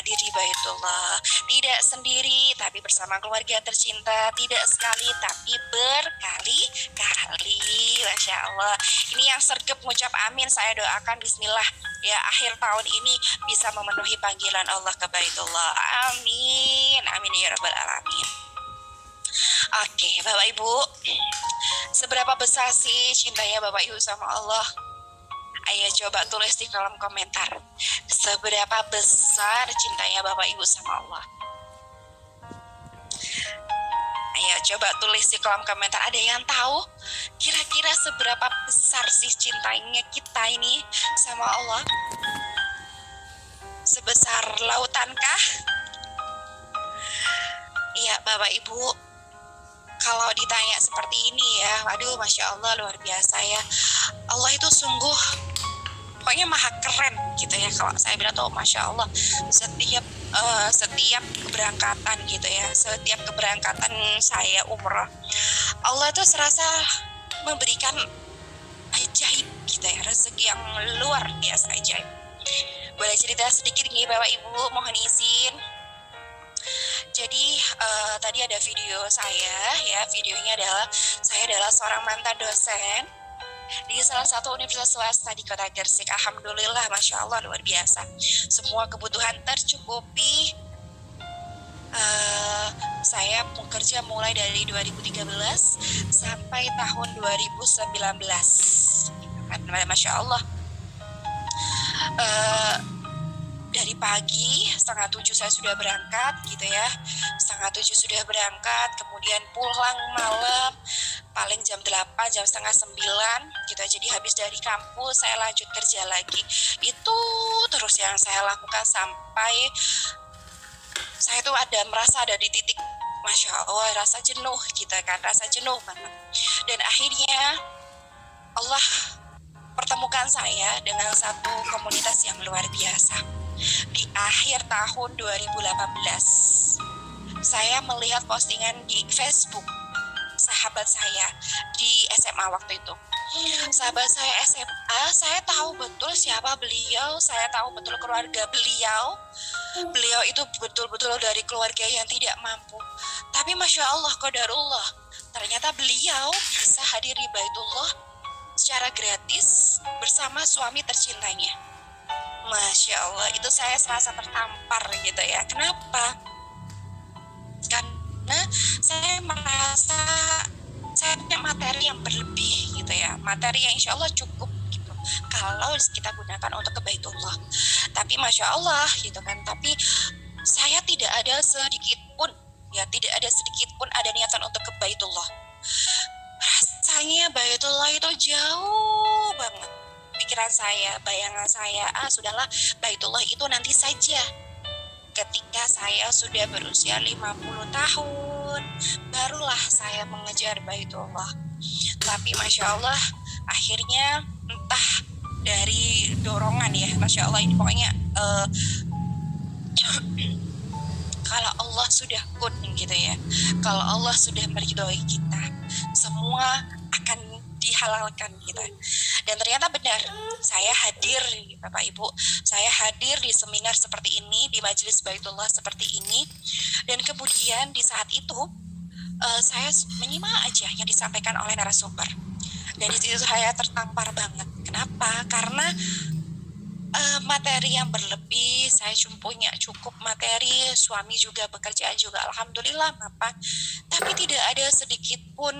hadir di Baitullah. Tidak sendiri tapi bersama keluarga tercinta, tidak sekali tapi berkali-kali. Masya Allah. Ini yang sergap ngucap amin, saya doakan bismillah ya, akhir tahun ini bisa memenuhi panggilan Allah ke Baitullah. Amin. Amin ya rabbal alamin. Oke, Bapak Ibu, seberapa besar sih cintanya Bapak Ibu sama Allah? Ayo coba tulis di kolom komentar. Seberapa besar cintanya Bapak Ibu sama Allah? Ayo coba tulis di kolom komentar. Ada yang tahu kira-kira seberapa besar sih cintanya kita ini sama Allah? Sebesar lautankah? Iya Bapak Ibu, kalau ditanya seperti ini ya, waduh Masya Allah luar biasa ya. Allah itu sungguh pokoknya maha keren gitu ya. Kalau saya bilang tuh Masya Allah, setiap keberangkatan gitu ya, setiap keberangkatan saya umroh, Allah tuh serasa memberikan ajaib gitu ya, rezeki yang luar biasa ajaib. Boleh cerita sedikit nih Bapak Ibu, mohon izin. Jadi tadi ada video saya ya, videonya adalah saya adalah seorang mantan dosen di salah satu universitas swasta di kota Gresik. Alhamdulillah, Masya Allah luar biasa, semua kebutuhan tercukupi. Saya bekerja mulai dari 2013 sampai tahun 2019. Masya Allah. Dari pagi 6:30 saya sudah berangkat gitu ya, 6:30 sudah berangkat, kemudian pulang malam paling jam 8, jam 8:30 gitu. Jadi habis dari kampus saya lanjut kerja lagi. Itu terus yang saya lakukan sampai saya tuh merasa ada di titik Masya Allah, rasa jenuh gitu kan, rasa jenuh banget. Dan akhirnya Allah pertemukan saya dengan satu komunitas yang luar biasa. Di akhir tahun 2018, saya melihat postingan di Facebook sahabat saya di SMA waktu itu. Sahabat saya SMA, saya tahu betul siapa beliau, saya tahu betul keluarga beliau. Beliau itu betul-betul dari keluarga yang tidak mampu. Tapi Masya Allah, qadarullah, ternyata beliau bisa hadir di Baitullah secara gratis bersama suami tercintanya. Masya Allah, itu saya serasa tertampar gitu ya. Kenapa? Karena saya merasa saya punya materi yang berlebih gitu ya, materi yang insya Allah cukup gitu kalau kita gunakan untuk ke Baitullah. Tapi Masya Allah gitu kan, tapi saya tidak ada sedikit pun ya, tidak ada sedikit pun ada niatan untuk ke Baitullah. Rasanya Baitullah itu jauh banget. Pikiran saya, bayangan saya, sudahlah Baitullah itu nanti saja. Ketika saya sudah berusia 50 tahun, barulah saya mengejar Baitullah. Tapi Masya Allah, akhirnya entah dari dorongan ya, Masya Allah ini pokoknya kalau Allah sudah kun gitu ya, kalau Allah sudah meridhoi kita, semua akan dihalalkan gitu. Dan ternyata benar, saya hadir Bapak Ibu, saya hadir di seminar seperti ini, di majelis Baitullah seperti ini. Dan kemudian di saat itu saya menyimak aja yang disampaikan oleh narasumber. Dan di situ saya tertampar banget. Kenapa? Karena materi yang berlebih, saya punya cukup materi, suami juga pekerjaan juga alhamdulillah mapan, tapi tidak ada sedikit pun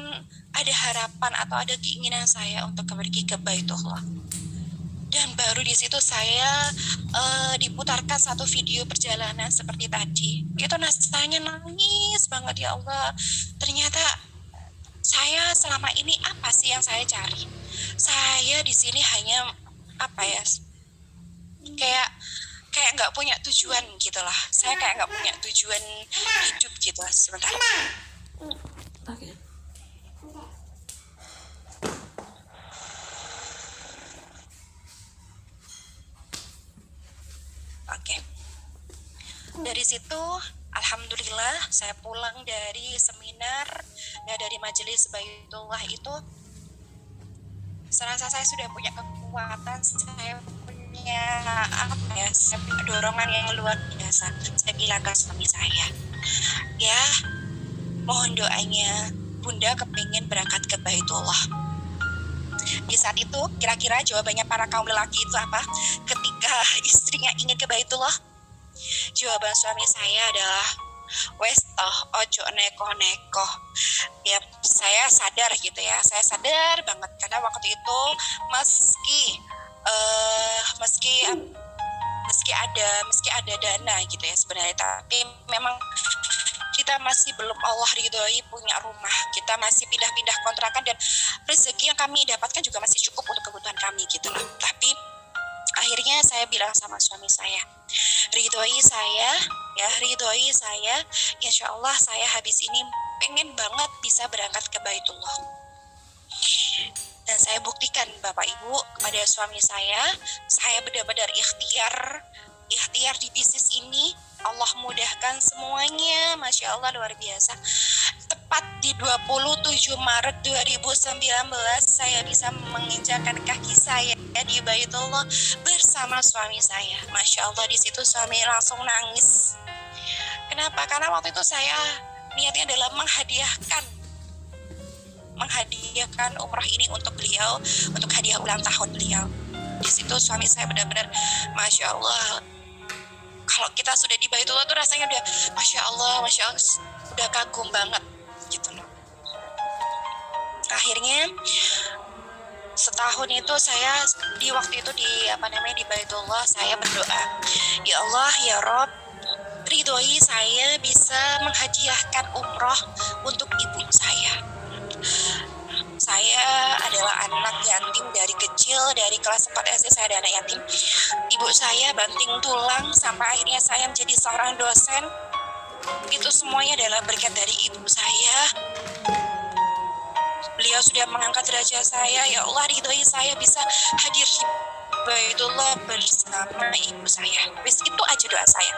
ada harapan atau ada keinginan saya untuk pergi ke Baitullah. Dan baru di situ saya diputarkan satu video perjalanan seperti tadi. Itu rasanya nangis banget, ya Allah. Ternyata saya selama ini apa sih yang saya cari? Saya di sini hanya apa ya? Kayak nggak punya tujuan gitulah. Saya kayak nggak punya tujuan hidup gitu. Sebentar. Oke. Oke. Dari situ alhamdulillah saya pulang dari seminar ya, dari majelis Baitullah itu serasa saya sudah punya kekuatan, saya punya apa ya, saya punya dorongan yang luar biasa. biasa. Saya bilang ke suami saya, ya mohon doanya, Bunda kepingin berangkat ke Baitullah. Di saat itu kira-kira jawabannya para kaum lelaki itu apa ketika istrinya ingin ke Baitullah? Jawaban suami saya adalah, wes toh ojo neko-neko. Ya saya sadar gitu ya, saya sadar banget karena waktu itu meski ada dana gitu ya sebenarnya, tapi memang kita masih belum Allah ridhoi punya rumah, kita masih pindah-pindah kontrakan dan rezeki yang kami dapatkan juga masih cukup untuk kebutuhan kami gitu loh. Tapi akhirnya saya bilang sama suami saya, ridhoi saya, insya Allah saya habis ini pengen banget bisa berangkat ke Baitullah. Dan saya buktikan Bapak Ibu kepada suami saya benar-benar ikhtiar di bisnis ini. Allah mudahkan semuanya, Masya Allah luar biasa. Tepat di 27 Maret 2019 saya bisa menginjakan kaki saya di Baitullah bersama suami saya. Masya Allah, di situ suami langsung nangis. Kenapa? Karena waktu itu saya niatnya adalah menghadiahkan umrah ini untuk beliau, untuk hadiah ulang tahun beliau. Di situ suami saya benar-benar Masya Allah, kalau kita sudah di Baitullah tuh rasanya udah Masya Allah, udah kagum banget gitu loh. Akhirnya setahun itu saya di waktu itu di Baitullah saya berdoa, ya Allah ya Rob, ridhoi saya bisa menghadiahkan umroh untuk ibu saya. Saya adalah anak yatim dari kecil, dari kelas 4 SD saya ada anak yatim. Ibu saya banting tulang sampai akhirnya saya menjadi seorang dosen. Itu semuanya adalah berkat dari ibu saya. Beliau sudah mengangkat derajat saya. Ya Allah, ridhoi saya bisa hadir di Baitullah bersama ibu saya. Wis, itu aja doa saya.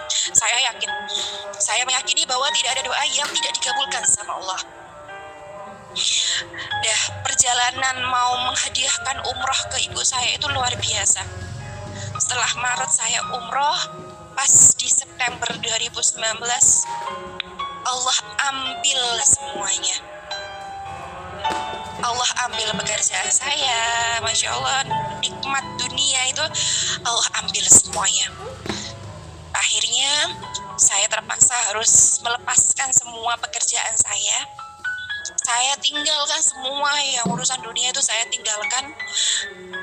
Saya meyakini bahwa tidak ada doa yang tidak dikabulkan sama Allah. Perjalanan mau menghadiahkan umroh ke ibu saya itu luar biasa. Setelah Maret saya umroh, pas di September 2019 Allah ambil semuanya. Allah ambil pekerjaan saya, Masya Allah, nikmat dunia itu Allah ambil semuanya. Akhirnya saya terpaksa harus melepaskan semua pekerjaan saya tinggalkan semua yang urusan dunia itu saya tinggalkan.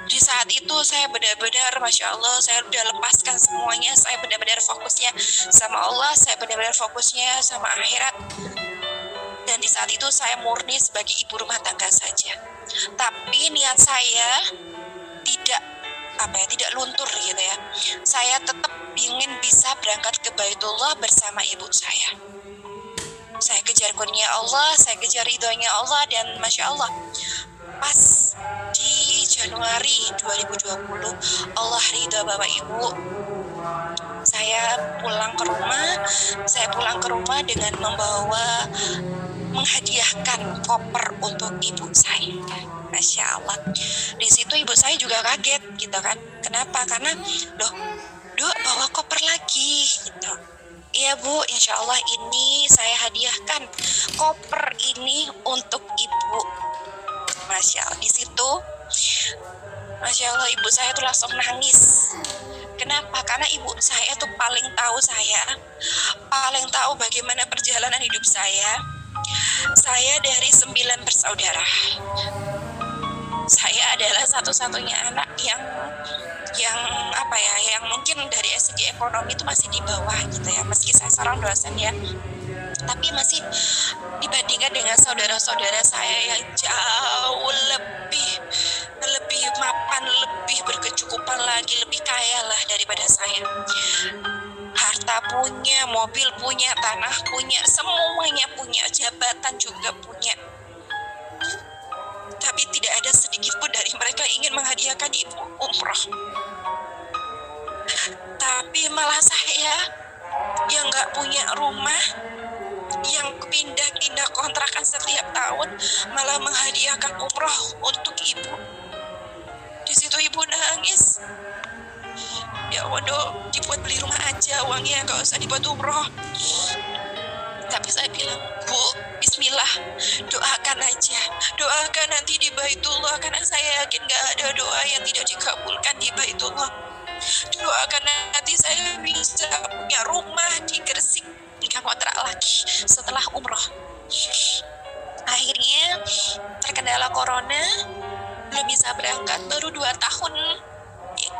Di saat itu saya benar-benar Masya Allah, saya udah lepaskan semuanya, saya benar-benar fokusnya sama Allah, saya benar-benar fokusnya sama akhirat. Dan di saat itu saya murni sebagai ibu rumah tangga saja. Tapi niat saya tidak luntur gitu ya. Saya tetap ingin bisa berangkat ke Baitullah bersama ibu saya. Saya kejar kurnia Allah, saya kejar ridhonya Allah, dan Masya Allah, pas di Januari 2020 Allah ridho Bapak Ibu, saya pulang ke rumah dengan menghadiahkan koper untuk ibu saya. Masya Allah, di situ ibu saya juga kaget gitu kan. Kenapa? Karena Dok bawa koper lagi gitu. Iya Bu, insya Allah ini saya hadiahkan koper ini untuk ibu. Masya Allah, di situ Masya Allah ibu saya tuh langsung nangis. Kenapa? Karena ibu saya tuh paling tahu bagaimana perjalanan hidup saya. Saya dari 9 bersaudara. Saya adalah satu-satunya anak yang mungkin dari segi ekonomi itu masih di bawah gitu ya, meski saya seorang dosen ya, tapi masih dibandingkan dengan saudara-saudara saya yang jauh lebih mapan, lebih berkecukupan lagi, lebih kaya lah daripada saya. Harta punya, mobil punya, tanah punya, semuanya punya, jabatan juga punya. Tapi tidak ada sedikit pun dari mereka ingin menghadiahkan ibu umroh. Tapi malah saya yang nggak punya rumah, yang pindah-pindah kontrakan setiap tahun, malah menghadiahkan umroh untuk ibu. Di situ ibu nangis. ya Allah dok, dibuat beli rumah aja uangnya, gak usah dibuat umroh. Tapi saya bilang, Bu, bismillah, doakan aja, doakan nanti di Baitullah, karena saya yakin gak ada doa yang tidak dikabulkan di Baitullah. Doakan nanti saya bisa punya rumah di Gresik, nggak kontrak lagi setelah umroh. Akhirnya terkendala corona, belum bisa berangkat, baru 2 tahun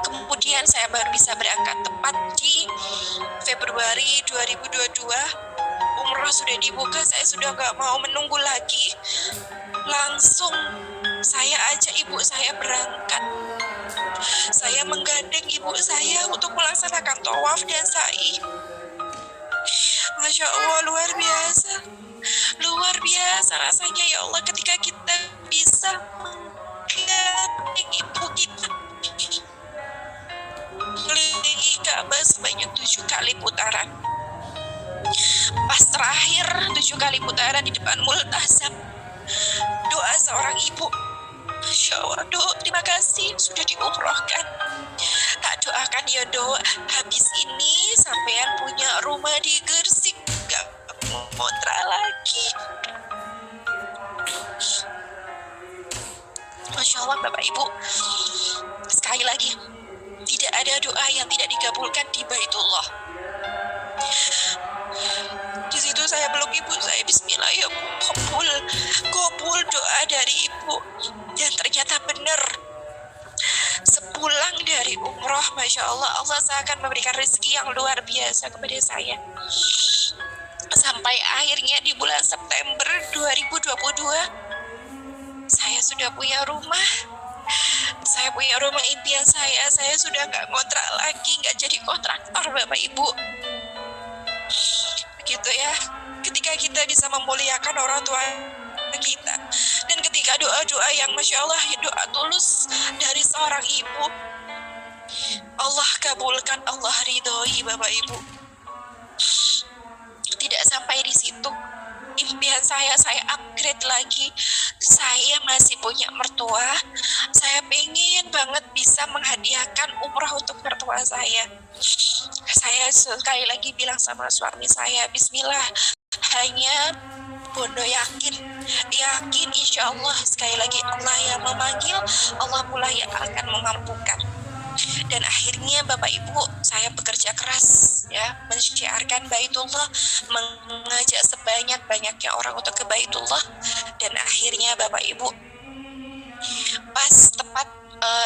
kemudian saya baru bisa berangkat, tepat di Februari 2022. Umroh sudah dibuka, saya sudah gak mau menunggu lagi, langsung saya ajak ibu saya berangkat. Saya menggandeng ibu saya untuk melaksanakan tawaf dan sa'i. Masya Allah, luar biasa rasanya ya Allah ketika kita bisa menggandeng ibu kita kelilingi Ka'bah sebanyak 7 kali putaran. Pas terakhir 7 kali putaran di depan multazam, doa seorang ibu, Masya Allah dok, terima kasih sudah diumrohkan. Tak doakan ya dok, habis ini sampean punya rumah di Gresik, gak ngontrak lagi. Masya Allah Bapak Ibu, sekali lagi, tidak ada doa yang tidak dikabulkan di Baitullah. Di situ saya peluk ibu saya, bismillah ya kabul doa dari ibu. Dan ternyata benar, sepulang dari umroh, Masya Allah, Allah seakan memberikan rezeki yang luar biasa kepada saya. Sampai akhirnya di bulan September 2022, saya sudah punya rumah. Saya punya rumah impian saya sudah gak kontrak lagi, gak jadi kontraktor Bapak Ibu. Begitu ya, ketika kita bisa memuliakan orang tua kita, dan ketika doa-doa yang Masya Allah, doa tulus dari seorang ibu, Allah kabulkan, Allah ridhoi Bapak Ibu. Tidak sampai di situ, impian saya upgrade lagi. Saya masih punya mertua, saya pengen banget bisa menghadiahkan umrah untuk mertua saya. Saya sekali lagi bilang sama suami saya, bismillah, hanya Bondo yakin insya Allah, sekali lagi Allah yang memanggil, Allah pula yang akan memampukan. Dan akhirnya Bapak Ibu, saya bekerja keras ya, mensyiarkan Baitullah, mengajak sebanyak-banyaknya orang untuk ke Baitullah. Dan akhirnya Bapak Ibu, pas tepat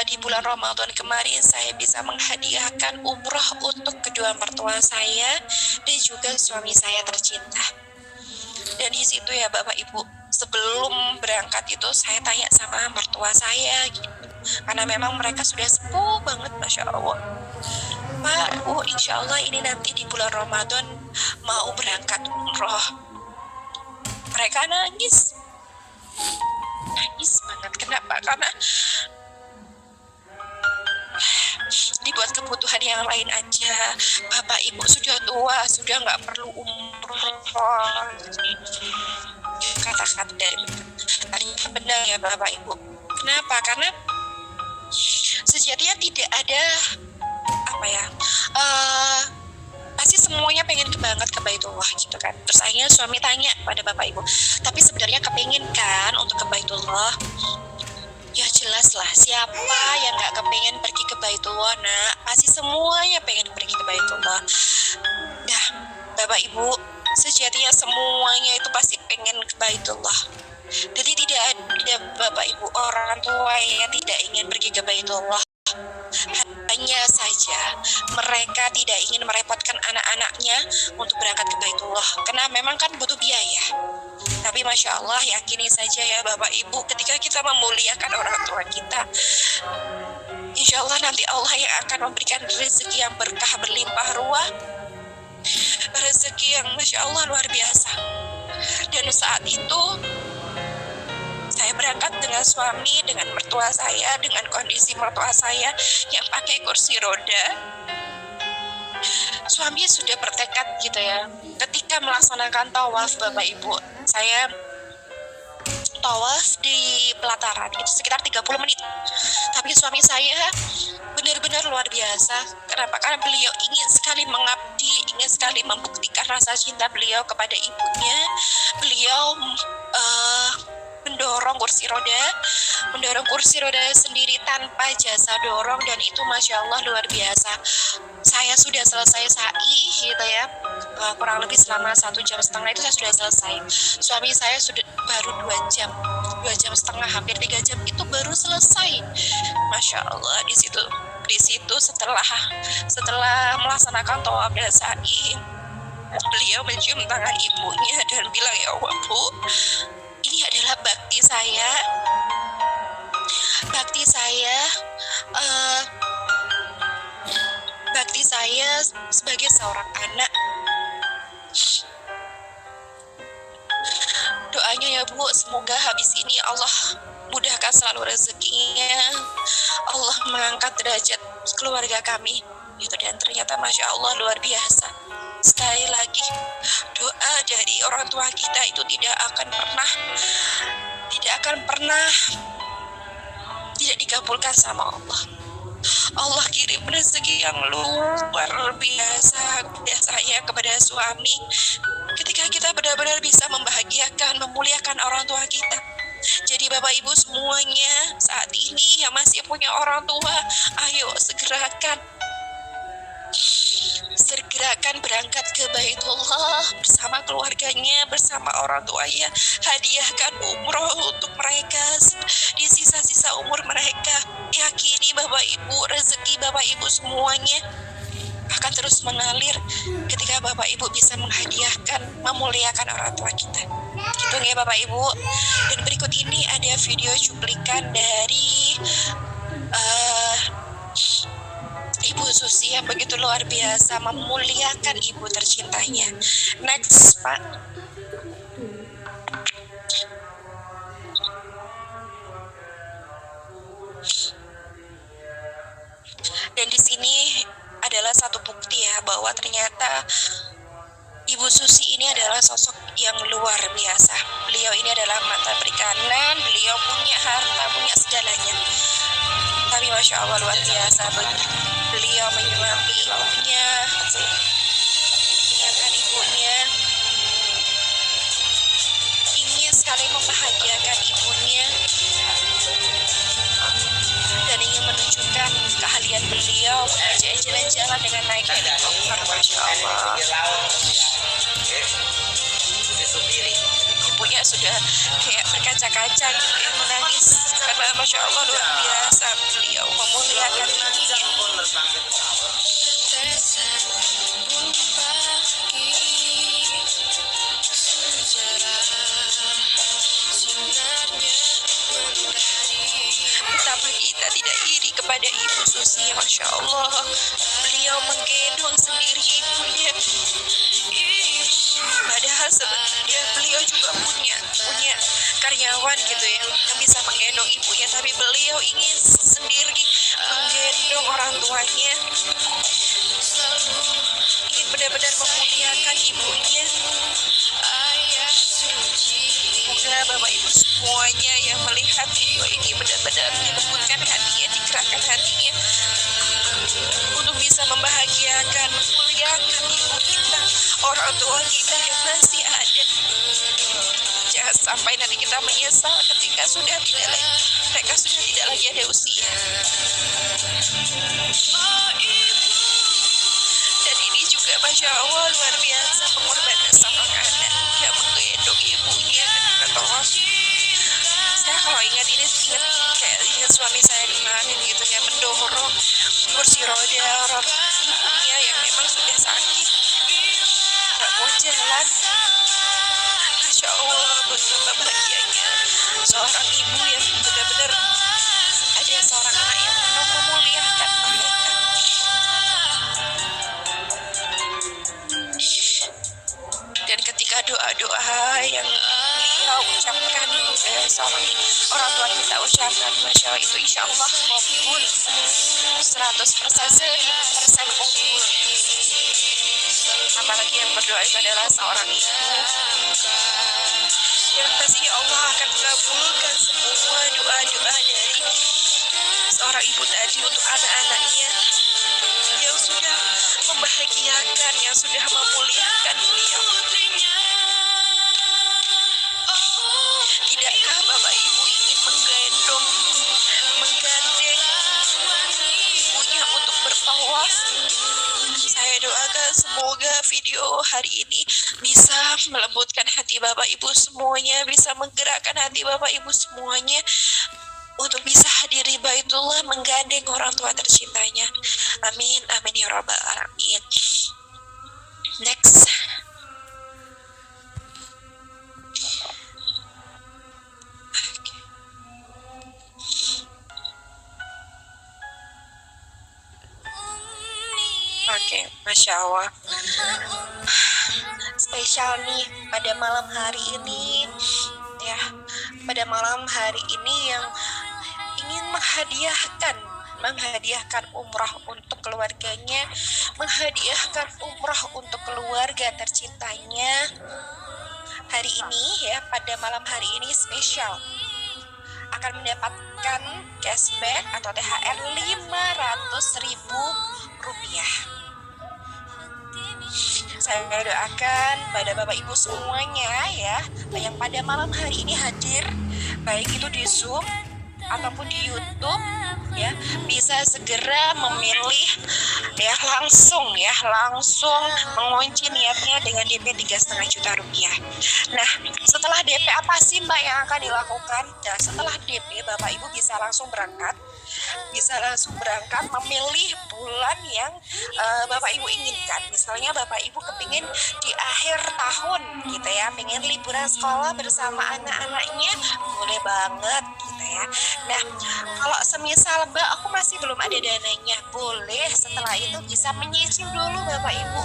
di bulan Ramadan kemarin, saya bisa menghadiahkan umroh untuk kedua mertua saya dan juga suami saya tercinta. Dan di situ ya Bapak Ibu, sebelum berangkat itu saya tanya sama mertua saya gitu, karena memang mereka sudah sepuh banget, Masya Allah. Pak, insya Allah ini nanti di bulan Ramadan mau berangkat umroh. Mereka nangis banget. Kenapa? Karena dibuat kebutuhan yang lain aja. Bapak Ibu sudah tua, sudah nggak perlu umroh. Kata-kata dari benar ya Bapak Ibu. Kenapa? Karena sejatinya tidak ada pasti semuanya pengen banget ke Baitullah gitu kan. Terus akhirnya suami tanya pada Bapak Ibu, tapi sebenarnya kepingin kan untuk ke Baitullah? Ya jelas lah, siapa yang gak kepengen pergi ke Baitullah, nak? Pasti semuanya pengen pergi ke Baitullah. Nah Bapak Ibu, sejatinya semuanya itu pasti pengen ke Baitullah. Jadi tidak ada Bapak Ibu orang tua yang tidak ingin pergi ke Baitullah. Hanya saja mereka tidak ingin merepotkan anak-anaknya untuk berangkat ke Baitullah, karena memang kan butuh biaya. Tapi Masya Allah, yakini saja ya Bapak Ibu, ketika kita memuliakan orang tua kita, insya Allah nanti Allah yang akan memberikan rezeki yang berkah berlimpah ruah, rezeki yang Masya Allah luar biasa. Dan saat itu saya berangkat dengan suami, dengan mertua saya, dengan kondisi mertua saya yang pakai kursi roda. Suami sudah bertekad gitu ya. Ketika melaksanakan tawaf Bapak Ibu, saya tawaf di pelataran itu sekitar 30 menit. Tapi suami saya benar-benar luar biasa. Kenapa? Karena beliau ingin sekali mengabdi, ingin sekali membuktikan rasa cinta beliau kepada ibunya. Beliau mendorong kursi roda sendiri tanpa jasa dorong, dan itu masya Allah luar biasa. Saya sudah selesai sa'i gitu ya, kurang lebih selama 1,5 jam itu saya sudah selesai. Suami saya sudah baru 2 jam hampir 3 jam itu baru selesai. Masya Allah, di situ setelah melaksanakan tawaf dan sa'i, beliau mencium tangan ibunya dan bilang, ya Allah Bu, ini adalah bakti saya sebagai seorang anak. Doanya ya Bu, semoga habis ini Allah mudahkan selalu rezekinya, Allah mengangkat derajat keluarga kami gitu. Dan ternyata masya Allah luar biasa. Sekali lagi, doa dari orang tua kita itu tidak akan pernah tidak dikabulkan sama Allah. Allah kirim rezeki yang luar biasa kepada saya, kepada suami, ketika kita benar-benar bisa membahagiakan, memuliakan orang tua kita. Jadi Bapak Ibu semuanya saat ini yang masih punya orang tua, ayo segerakan berangkat ke Baitullah bersama keluarganya, bersama orang tuanya. Hadiahkan umroh untuk mereka di sisa-sisa umur mereka. Yakini Bapak Ibu, rezeki Bapak Ibu semuanya akan terus mengalir ketika Bapak Ibu bisa menghadiahkan, memuliakan orang tua kita. Gitu ya Bapak Ibu. Dan berikut ini ada video cuplikan dari Ibu Susi yang begitu luar biasa memuliakan ibu tercintanya. Next, Pak. Dan di sini adalah satu bukti ya bahwa ternyata Ibu Susi ini adalah sosok yang luar biasa. Beliau ini adalah mantan perikanan, beliau punya harta, punya segalanya. Tapi masya Allah luar biasa, beliau menyuapi ibunya, menyiapkan ibunya, ingin sekali membahagiakan ibunya, dan ingin menunjukkan keahlian beliau mengajak jalan-jalan dengan naik helikopter. Masya Allah. Ibunya sudah kayak berkaca-kaca gitu ya, menangis karena masya Allah luar biasa beliau memuliakan ibunya. Betapa kita tidak iri kepada Ibu Susi, masya Allah. Beliau menggendong sendiri ibunya. Padahal sebenarnya beliau juga punya karyawan gitu ya yang bisa menggendong ibunya, tapi beliau ingin sendiri menggendong orang tuanya, ingin benar-benar memuliakan ibunya. Semoga Bapak Ibu semuanya yang melihat video ini benar-benar dilembutkan hatinya, digerakkan hatinya untuk bisa membahagiakan, memuliakan ibu kita, orang tua kita yang masih ada. Jangan sampai nanti kita menyesal ketika mereka sudah tidak lagi ada usia. Dan ini juga masya Allah luar biasa pengorbanan seorang anak yang menggendong ibunya ketika tawaf. Saya kalau ingat suami saya kemarin gitu ya, mendorong kursi roda ibunya yang memang sudah sakit, nggak mau jalan. Masya Allah, betapa bahagianya seorang ibu yang benar-benar ada seorang anak yang memuliakan mereka. Dan ketika doa-doa yang kita ucapkan, seorang orang tua kita ucapkan, masya Allah, itu insya Allah kabul 100%, 1000% kabul. Apalagi yang berdoa itu adalah seorang ibu, yang pasti Allah akan mengabulkan semua doa-doa dari seorang ibu tadi untuk anak-anaknya yang sudah membahagiakan, yang sudah memuliakan beliau. Tidakkah Bapak Ibu ingin menggandeng ibunya untuk bertawaf? Saya doakan semoga video hari ini bisa melembutkan hati Bapak Ibu semuanya, bisa menggerakkan hati Bapak Ibu semuanya untuk bisa hadiri Baitullah, menggandeng orang tua tercintanya. Amin, amin ya rabbal alamin. Next. Oke, Masya Allah. Spesial nih pada malam hari ini, ya, pada malam hari ini yang ingin menghadiahkan umrah untuk keluarganya, menghadiahkan umrah untuk keluarga tercintanya. Hari ini ya, pada malam hari ini spesial akan mendapatkan cashback atau THR Rp500.000. Saya doakan pada Bapak Ibu semuanya ya, yang pada malam hari ini hadir, baik itu di Zoom ataupun di YouTube ya, bisa segera memilih ya, langsung mengunci niatnya dengan DP 3,5 juta rupiah. Nah, setelah DP apa sih Mbak yang akan dilakukan? Nah, setelah DP Bapak Ibu bisa langsung berangkat memilih bulan yang Bapak Ibu inginkan. Misalnya Bapak Ibu kepingin di akhir tahun gitu ya, pengen liburan sekolah bersama anak-anaknya, boleh banget gitu ya. Nah, kalau semisal Mbak aku masih belum ada dananya, boleh setelah itu bisa menyicil dulu Bapak Ibu,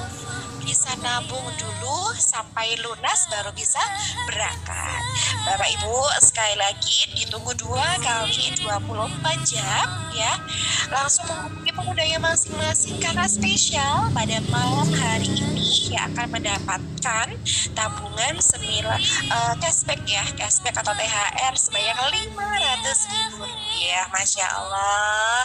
bisa nabung dulu sampai lunas baru bisa berangkat. Bapak Ibu sekali lagi ditunggu 2 kali 24 jam ya, langsung menghubungi penggunanya masing-masing karena spesial pada malam hari ini ya akan mendapatkan tabungan cashback atau THR sebanyak Rp500.000. Masya Allah,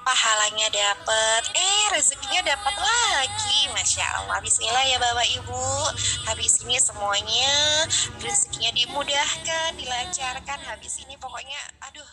pahalanya dapat, rezekinya dapat lagi. Masya Allah. Bismillah ya Bapak Ibu, habis ini semuanya rezekinya dimudahkan, dilancarkan. Habis ini pokoknya aduh